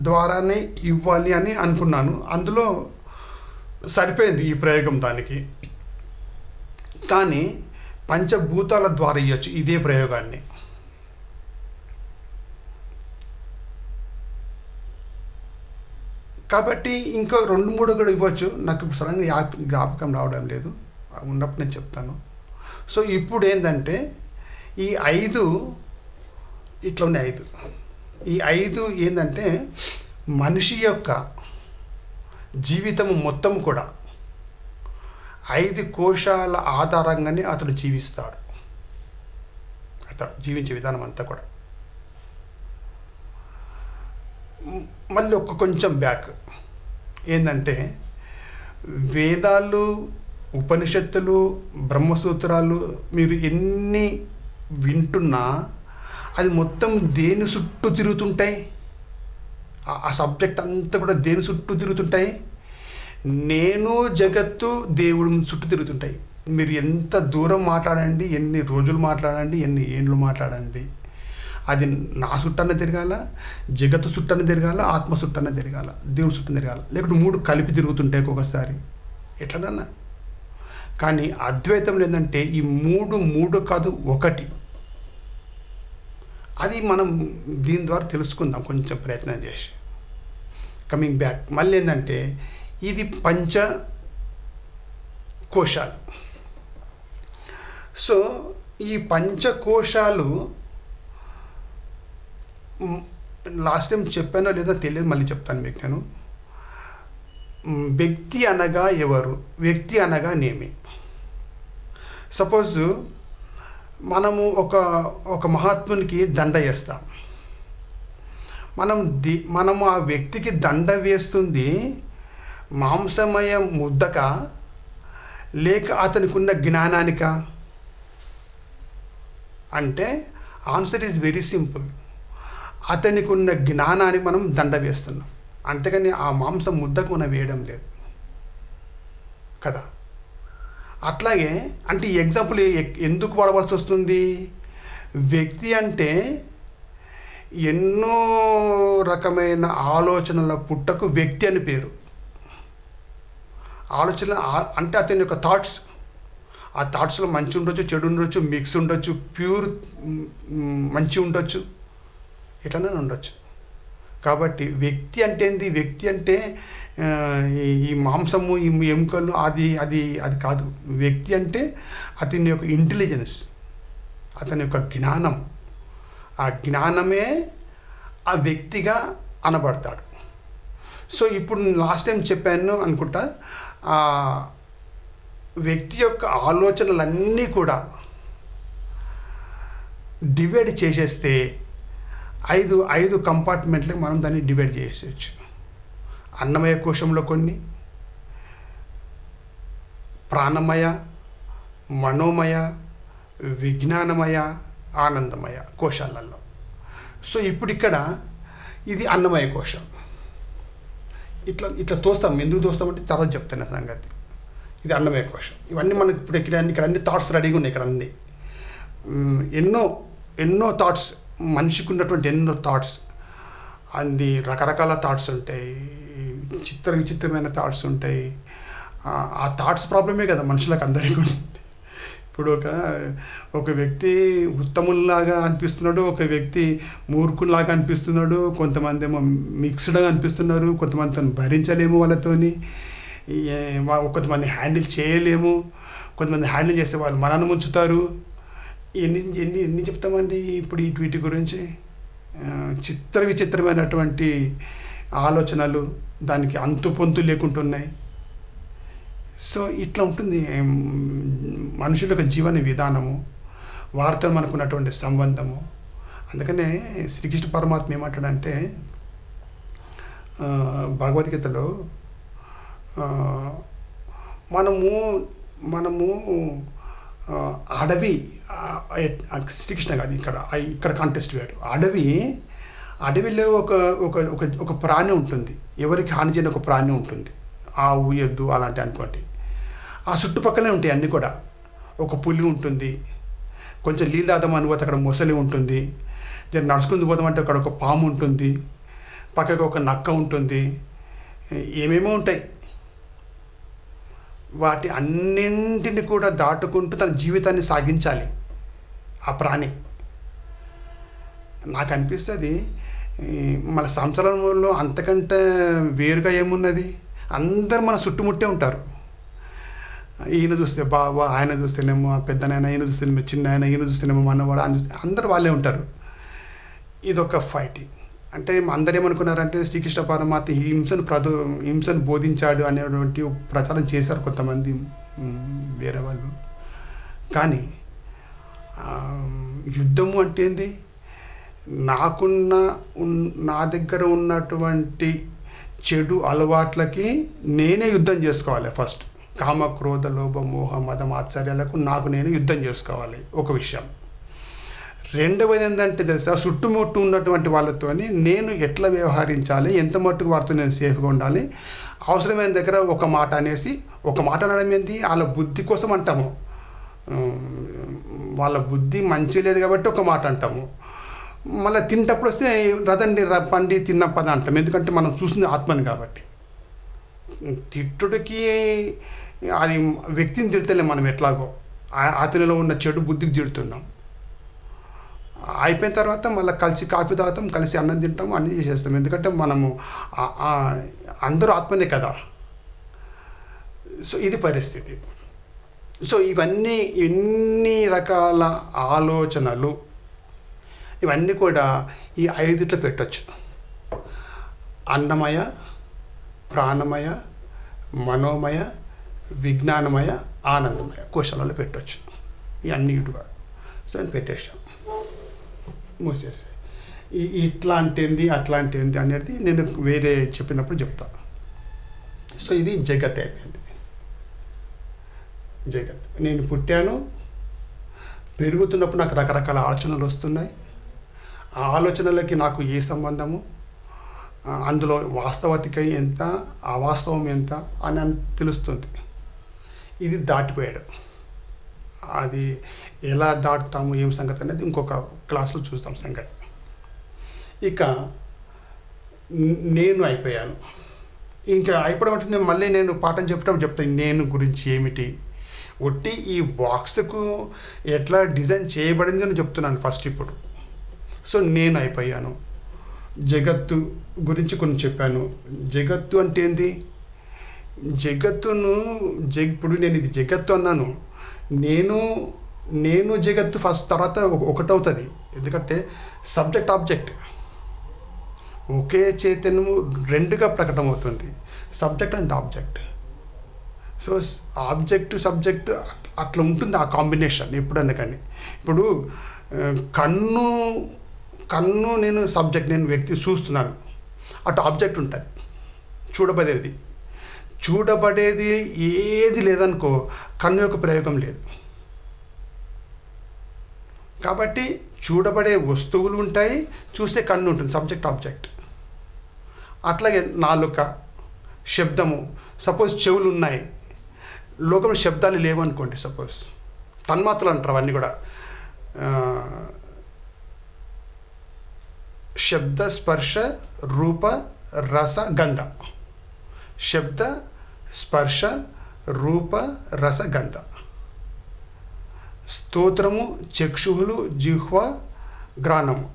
ద్వారానే ఇవ్వాలి అని అనుకున్నాను. అందులో సరిపోయింది ఈ ప్రయోగం దానికి. కానీ పంచభూతాల ద్వారా ఇవ్వచ్చు ఇదే ప్రయోగాన్ని. కాబట్టి ఇంకా 2-3 కూడా ఇవ్వచ్చు. నాకు సడన్గా జ్ఞాపకం రావడం లేదు, ఉన్నప్పుడు నేను చెప్తాను. సో ఇప్పుడు ఏంటంటే ఈ 5 ఇట్లా ఉన్నాయి. 5 ఈ 5 ఏంటంటే మనిషి యొక్క జీవితం మొత్తం కూడా 5 కోశాల ఆధారంగానే అతడు జీవిస్తాడు. అతడు జీవించే విధానం అంతా కూడా. మళ్ళీ కొంచెం బ్యాక్ ఏంటంటే వేదాలు, ఉపనిషత్తులు, బ్రహ్మసూత్రాలు మీరు ఎన్ని వింటున్నా అది మొత్తం దేని చుట్టూ తిరుగుతుంటాయి? ఆ సబ్జెక్ట్ అంతా కూడా దేని చుట్టూ తిరుగుతుంటాయి? నేను, జగత్తు, దేవుడు చుట్టూ తిరుగుతుంటాయి. మీరు ఎంత దూరం మాట్లాడండి, ఎన్ని రోజులు మాట్లాడండి, ఎన్ని ఏండ్లు మాట్లాడండి, అది నా చుట్టన్న తిరగాల, జగత్తు చుట్టన్న తిరగాల, ఆత్మ చుట్టన్న తిరగాల, దేవుడి చుట్టూ తిరగాల, లేకుంటే 3 కలిపి తిరుగుతుంటాయి ఒక్కొక్కసారి, ఎట్లనన్నా. కానీ అద్వైతంలో ఏంటంటే ఈ 3 కాదు, 1. అది మనం దీని ద్వారా తెలుసుకుందాం కొంచెం ప్రయత్నం చేసి. కమింగ్ బ్యాక్ మళ్ళీ ఏంటంటే ఇది పంచకోశాలు. సో ఈ పంచకోశాలు లాస్ట్ టైం చెప్పానో లేదో తెలియదు, మళ్ళీ చెప్తాను మీకు నేను. వ్యక్తి అనగా ఎవరు? వ్యక్తి అనగా నేమి. సపోజ్ మనము ఒక మహాత్మునికి దండ వేస్తాం. మనము ఆ వ్యక్తికి దండ వేస్తుంది మాంసమయ ముద్దక, లేక అతనికి ఉన్న జ్ఞానానిక? అంటే ఆన్సర్ ఈజ్ వెరీ సింపుల్. అతనికి ఉన్న జ్ఞానానికి మనం దండ వేస్తున్నాం, అంతేకాని ఆ మాంసం ముద్దకు మనం వేయడం లేదు కదా. అట్లాగే అంటే ఈ ఎగ్జాంపుల్ ఎందుకు వాడవలసి వస్తుంది? వ్యక్తి అంటే ఎన్నో రకమైన ఆలోచనల పుట్టకు వ్యక్తి అని పేరు. ఆలోచన అంటే అతని యొక్క థాట్స్, ఆ థాట్స్లో మంచి ఉండొచ్చు, చెడు ఉండొచ్చు, మిక్స్ ఉండొచ్చు, ప్యూర్ మంచి ఉండొచ్చు, ఎట్లనే ఉండొచ్చు. కాబట్టి వ్యక్తి అంటే ఏంది? వ్యక్తి అంటే ఈ మాంసము, ఈ ఎముకలు, అది కాదు. వ్యక్తి అంటే అతని యొక్క ఇంటెలిజెన్స్, అతని యొక్క జ్ఞానం, ఆ జ్ఞానమే ఆ వ్యక్తిగా అనబడతాడు. సో ఇప్పుడు లాస్ట్ టైం చెప్పాను అనుకుంటా, ఆ వ్యక్తి యొక్క ఆలోచనలన్నీ కూడా డివైడ్ చేసేస్తే 5 కంపార్ట్మెంట్లకు మనం దాన్ని డివైడ్ చేసేయచ్చు. అన్నమయ కోశంలో కొన్ని, ప్రాణమయ, మనోమయ, విజ్ఞానమయ, ఆనందమయ కోశాలలో. సో ఇప్పుడు ఇక్కడ ఇది అన్నమయ కోశం. ఇట్లా తోస్తాం. ఎందుకు తోస్తామంటే తర్వాత చెప్తాను సంగతి. ఇది అన్నమయ కోశం. ఇవన్నీ మనకి ఇప్పుడు ఇక్కడ అన్ని థాట్స్ రెడీగా ఉన్నాయి. ఇక్కడ అన్నీ ఎన్నో థాట్స్, మనిషికి ఉన్నటువంటి ఎన్నో థాట్స్, అది రకరకాల థాట్స్ ఉంటాయి, విచిత్రమైన థాట్స్ ఉంటాయి. ఆ థాట్స్ ప్రాబ్లమే కదా మనుషులకు అందరికీ. ఇప్పుడు ఒక వ్యక్తి ఉత్తముల్లాగా అనిపిస్తున్నాడు, ఒక వ్యక్తి మూర్ఖుల్లాగా అనిపిస్తున్నాడు, కొంతమంది ఏమో మిక్స్డ్గా అనిపిస్తున్నారు, కొంతమందితో భరించలేము, వాళ్ళతోని కొంతమంది హ్యాండిల్ చేయలేము, కొంతమంది హ్యాండిల్ చేస్తే వాళ్ళు మనను ముంచుతారు. ఎన్ని చెప్తామండి ఇప్పుడు వీటి గురించి. విచిత్రమైనటువంటి ఆలోచనలు, దానికి అంతు పొంతు లేకుంటున్నాయి. సో ఇట్లా ఉంటుంది మనుషుల యొక్క జీవన విధానము, వారితో మనకున్నటువంటి సంబంధము. అందుకనే శ్రీకృష్ణ పరమాత్మ ఏమంటాడంటే భగవద్గీతలో, మనము అడవి, శ్రీకృష్ణ కాదు, ఇక్కడ కాంటెస్ట్ వేరు. అడవిలో ఒక ప్రాణి ఉంటుంది, ఎవరికి హాని చేయని ఒక ప్రాణి ఉంటుంది, ఆవు, ఎద్దు అలాంటి అనుకోండి. ఆ చుట్టుపక్కలే ఉంటాయి అన్నీ కూడా. ఒక పులి ఉంటుంది, కొంచెం నీళ్ళు తాగుదామని పోతే అక్కడ మొసలి ఉంటుంది, నడుచుకుంటూ పోదామంటే అక్కడ ఒక పాము ఉంటుంది, పక్కకు ఒక నక్క ఉంటుంది, ఏమేమో ఉంటాయి. వాటి అన్నింటిని కూడా దాటుకుంటూ తన జీవితాన్ని సాగించాలి ఆ ప్రాణి. నాకు అనిపిస్తుంది మన సంసారంలో అంతకంటే వేరుగా ఏమున్నది? అందరు మన చుట్టుముట్టే ఉంటారు. ఈయన చూస్తే బాబా, ఆయన చూస్తేనేమో ఆ పెద్దనైనా, ఈయన చూస్తేనేమో చిన్న ఆయన, ఈయన చూస్తేనేమో మనవాడు, ఆయన చూస్తే అందరు వాళ్ళే ఉంటారు. ఇదొక ఫైటింగ్. అంటే అందరూ ఏమనుకున్నారంటే శ్రీకృష్ణ పరమాత్మ హింసను బోధించాడు అనేటువంటి ప్రచారం చేశారు కొంతమంది వేరే వాళ్ళు. కానీ యుద్ధము అంటే ఏంది? నా దగ్గర ఉన్నటువంటి చెడు అలవాట్లకి నేనే యుద్ధం చేసుకోవాలి. ఫస్ట్ కామ క్రోధ లోభ మోహ మదం ఆశ్చర్యాలకు నాకు నేను యుద్ధం చేసుకోవాలి, ఒక విషయం. రెండవది ఏంటంటే తెలుసా, చుట్టుముట్టు ఉన్నటువంటి వాళ్ళతో నేను ఎట్లా వ్యవహరించాలి, ఎంత మట్టుకు వారితో నేను సేఫ్గా ఉండాలి. అవసరమైన దగ్గర ఒక మాట అనేసి, ఒక మాట అనడం ఏంటి, వాళ్ళ బుద్ధి కోసం అంటాము. వాళ్ళ బుద్ధి మంచి లేదు కాబట్టి ఒక మాట అంటాము. మళ్ళీ తింటప్పుడు వస్తే రదండి పండి తిన్న పద అంటాం. ఎందుకంటే మనం చూసింది ఆత్మని కాబట్టి. తిట్టుడికి అది వ్యక్తిని తిడతలే, మనం ఎట్లాగో అతనిలో ఉన్న చెడు బుద్ధికి తిడుతున్నాం. అయిపోయిన తర్వాత మళ్ళీ కలిసి కాఫీ తాగుతాం, కలిసి అన్నం తింటాం, అన్నీ చేసేస్తాం. ఎందుకంటే మనము అందరూ ఆత్మనే కదా. సో ఇది పరిస్థితి. సో ఇన్ని రకాల ఆలోచనలు ఇవన్నీ కూడా ఈ 5 పెట్టచ్చు. అన్నమయ, ప్రాణమయ, మనోమయ, విజ్ఞానమయ, ఆనందమయ కోశాలలో పెట్టవచ్చు. ఇవన్నీ కూడా. సో నేను పెట్టేసాం, మూసేసాయి. ఇట్లాంటిది అట్లాంటిది అనేది నేను వేరే చెప్పినప్పుడు చెప్తాను. సో ఇది జగత్ అయిపోయింది. జగత్. నేను పుట్టాను, పెరుగుతున్నప్పుడు నాకు రకరకాల ఆలోచనలు వస్తున్నాయి. ఆ ఆలోచనలకి నాకు ఏ సంబంధము, అందులో వాస్తవికత ఎంత, అవాస్తవం ఎంత అని తెలుస్తుంది. ఇది దాటిపోయాడు. అది ఎలా దాటుతాము, ఏం సంగతి అనేది ఇంకొక క్లాస్లో చూస్తాం సంగతి. ఇక నేను అయిపోయాను. ఇంకా అయిపోవడం అంటే మళ్ళీ నేను పాఠం చెప్పేటప్పుడు చెప్తాను నేను గురించి ఏమిటి, ఒట్టి ఈ బాక్స్కు ఎట్లా డిజైన్ చేయబడింది అని చెప్తున్నాను ఫస్ట్ ఇప్పుడు. సో నేను అయిపోయాను. జగత్తు గురించి కొన్ని చెప్పాను. జగత్తు అంటే ఏంది? జగత్తును ఇప్పుడు నేను ఇది జగత్తు అన్నాను. నేను జగత్తు ఫస్ట్, తర్వాత ఒకటవుతుంది. ఎందుకంటే సబ్జెక్ట్ ఆబ్జెక్ట్ ఒకే చైతన్యము రెండుగా ప్రకటమవుతుంది, subject and object. So object subject అట్లా ఉంటుంది ఆ కాంబినేషన్ ఎప్పుడన్నా. కానీ ఇప్పుడు కన్ను నేను సబ్జెక్ట్, నేను వ్యక్తి చూస్తున్నాను, అటు ఆబ్జెక్ట్ ఉంటుంది చూడబడేది ఏది లేదనుకో, కన్ను యొక్క ప్రయోగం లేదు. కాబట్టి చూడబడే వస్తువులు ఉంటాయి, చూస్తే కన్ను ఉంటుంది, సబ్జెక్ట్ ఆబ్జెక్ట్. అట్లాగే నాలుక, శబ్దము. సపోజ్ చెవులు ఉన్నాయి, లోకంలో శబ్దాలు లేవనుకోండి, సపోజ్ తన్మాత్రలు అంటారు అవన్నీ కూడా. శబ్ద స్పర్శ రూప రస గంధ. శబ్ద స్పర్శ రూప రస గంధ. స్తోత్రము, చక్షువులు, జిహ్వ, గ్రాణము.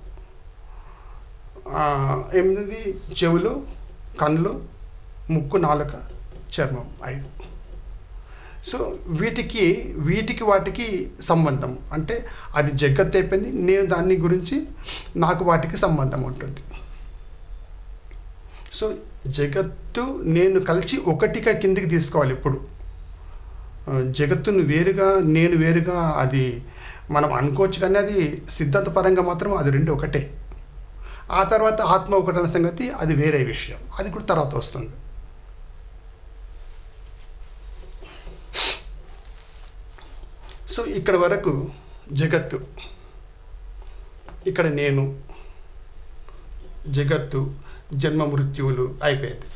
ఎనిమిది చెవులు, కళ్ళు, ముక్కు, నాలుక, చర్మం. 5. సో వీటికి వాటికి సంబంధం అంటే అది జగత్ అయిపోయింది. నేను దాని గురించి నాకు వాటికి సంబంధం ఉంటుంది. సో జగత్తు నేను కలిసి ఒకటిగా కిందికి తీసుకోవాలి. ఇప్పుడు జగత్తును వేరుగా నేను వేరుగా అది మనం అనుకోవచ్చు, కానీ అది సిద్ధాంతపరంగా మాత్రం అది రెండు ఒకటే. ఆ తర్వాత ఆత్మ ఒకటన్న సంగతి అది వేరే విషయం, అది కూడా తర్వాత వస్తుంది. సో ఇక్కడ వరకు జగత్తు, ఇక్కడ నేను, జగత్తు, జన్మ మృత్యువులు అయిపోయింది.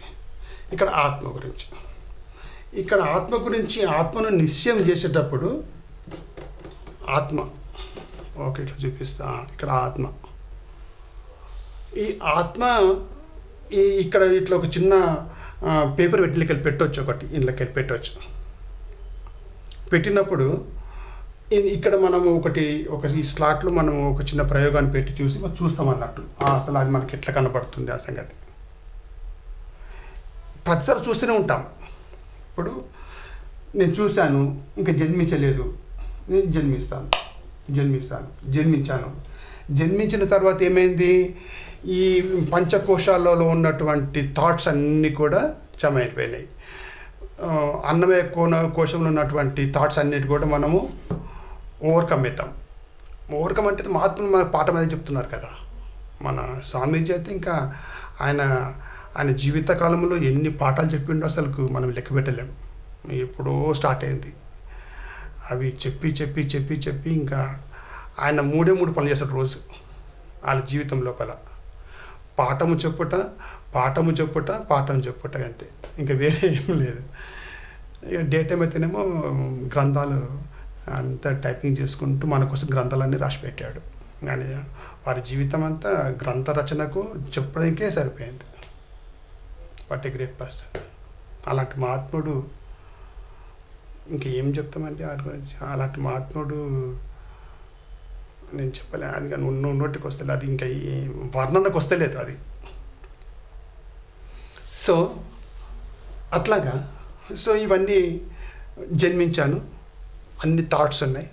ఇక్కడ ఆత్మ గురించి, ఆత్మను నిశ్చయం చేసేటప్పుడు ఆత్మ, ఓకే ఇట్లా చూపిస్తా. ఇక్కడ ఆత్మ, ఈ ఆత్మ ఇక్కడ ఇట్లా ఒక చిన్న పేపర్ పెట్టి పెట్టవచ్చు, ఒకటి ఇంట్లోకి పెట్టవచ్చు. పెట్టినప్పుడు ఇక్కడ మనము ఒక ఈ స్లాట్లో మనము ఒక చిన్న ప్రయోగాన్ని పెట్టి చూస్తాం అన్నట్టు. అసలు అది మనకి ఎట్లా కనబడుతుంది ఆ సంగతి. ప్రతిసారి చూస్తూనే ఉంటాం. ఇప్పుడు నేను చూశాను, ఇంకా జన్మించలేదు, నేను జన్మించాను. జన్మించిన తర్వాత ఏమైంది, ఈ పంచకోశాలలో ఉన్నటువంటి థాట్స్ అన్నీ కూడా జమ అయిపోయినాయి. అన్నమయ కోశంలో ఉన్నటువంటి థాట్స్ అన్నిటి కూడా మనము ఓవర్కమ్ అవుతాం. ఓవర్కమ్ అంటే మహాత్ములు మన పాఠం అనేది చెప్తున్నారు కదా. మన స్వామీజీ అయితే ఇంకా ఆయన జీవిత కాలంలో ఎన్ని పాఠాలు చెప్పిండో అసలు మనం లెక్క పెట్టలేం. ఎప్పుడో స్టార్ట్ అయింది. అవి చెప్పి చెప్పి చెప్పి చెప్పి ఇంకా ఆయన 3 పనులు చేస్తారు రోజు వాళ్ళ జీవితం లోపల. పాఠము చెప్పుట, పాఠము చెప్పుట, పాఠం చెప్పుట, అంతే, ఇంకా వేరే ఏం లేదు. ఇక డే టైం అయితేనేమో గ్రంథాలు అంతా టైపింగ్ చేసుకుంటూ మన కోసం గ్రంథాలన్నీ రాసి పెట్టాడు. కానీ వారి జీవితం అంతా గ్రంథ రచనకు చెప్పడానికే సరిపోయింది. What a great person. అలాంటి మహాత్ముడు ఇంకేం చెప్తామంటే వారి గురించి. అలాంటి మహాత్ముడు నేను చెప్పలే, అది కానీ నోటికి వస్తలేదు, అది ఇంకా వర్ణనకు వస్తలేదు అది. సో అట్లాగా ఇవన్నీ జన్మించాను, అన్ని థాట్స్ ఉన్నాయి.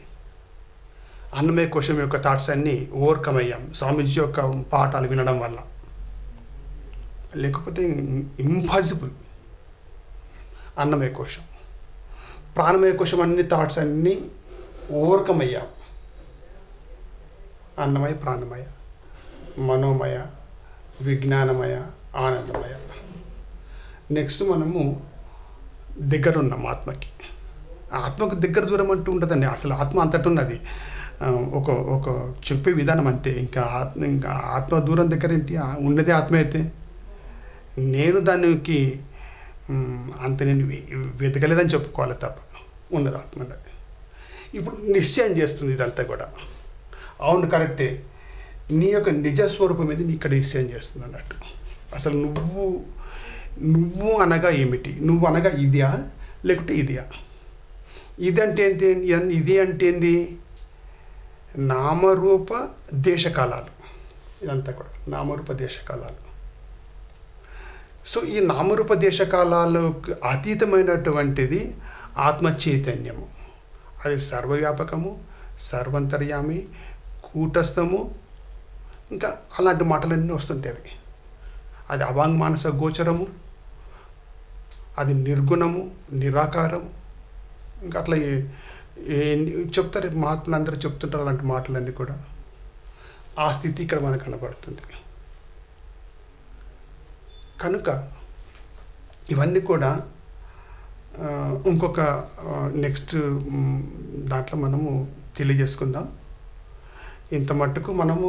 అన్నమయ కోశం యొక్క థాట్స్ అన్నీ ఓవర్కమ్ అయ్యాం స్వామీజీ యొక్క పాఠాలు వినడం వల్ల. లేకపోతే ఇంపాసిబుల్. అన్నమయ కోశం, ప్రాణమయ కోశం, అన్ని థాట్స్ అన్నీ ఓవర్కమ్ అయ్యాం. అన్నమయ, ప్రాణమయ, మనోమయ, విజ్ఞానమయ, ఆనందమయ. నెక్స్ట్ మనము దగ్గర ఉన్నాం ఆత్మకి. ఆత్మకు దగ్గర దూరం అంటూ ఉంటుందండి. అసలు ఆత్మ అంతటి ఉన్నది, ఒక చెప్పే విధానం అంతే. ఇంకా ఆత్మ దూరం దగ్గర ఏంటి, ఉన్నదే ఆత్మ అయితే నేను దానికి అంత నేను వెతకలేదని చెప్పుకోవాలి తప్ప, ఉన్నది ఆత్మ. ఇప్పుడు నిశ్చయం చేస్తుంది ఇదంతా కూడా. అవును, కరెక్టే, నీ యొక్క నిజస్వరూపం మీద నీ ఇక్కడ నిశ్చయం చేస్తుంది అన్నట్టు. అసలు నువ్వు అనగా ఏమిటి, నువ్వు అనగా ఇదియా లేకుంటే ఇదియా? ఇది అంటే ఏంటి, ఇది అంటే ఏంది? నామరూప దేశకాలాలు. ఇదంతా కూడా నామరూప దేశకాలాలు. సో ఈ నామరూప దేశకాలాలకు అతీతమైనటువంటిది ఆత్మ చైతన్యము. అది సర్వవ్యాపకము, సర్వంతర్యామి, కూటస్థము, ఇంకా అలాంటి మాటలన్నీ వస్తుంటాయి. అది అవాంగ్మానస గోచరము, అది నిర్గుణము, నిరాకారము, ఇంకా అట్లా చెప్తారు మహాత్ములు అందరూ చెప్తుంటారు అలాంటి మాటలన్నీ కూడా. ఆ స్థితి ఇక్కడ మనకు కనబడుతుంది. కనుక ఇవన్నీ కూడా ఇంకొక నెక్స్ట్ దాంట్లో మనము తెలియజేసుకుందాం. ఇంత మట్టుకు మనము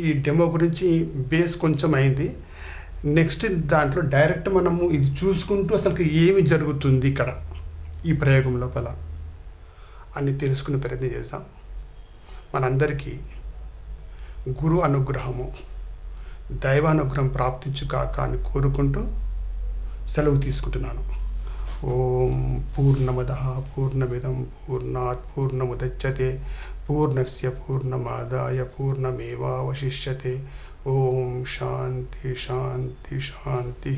ఈ డెమో గురించి బేస్ కొంచెం అయింది. నెక్స్ట్ దాంట్లో డైరెక్ట్ మనము ఇది చూసుకుంటూ అసలు ఏమి జరుగుతుంది ఇక్కడ ఈ ప్రయోగం లోపల అని తెలుసుకునే ప్రయత్నం చేద్దాం. మనందరికీ గురు అనుగ్రహము, దైవానుగ్రహం ప్రాప్తించుగాక అని కోరుకుంటూ సెలవు తీసుకుంటున్నాను. ఓం పూర్ణమదః పూర్ణమిదం పూర్ణాత్ పూర్ణముదచ్యతే పూర్ణస్య పూర్ణమాదాయ పూర్ణమేవావశిష్యతే. ఓం శాంతి శాంతి శాంతి.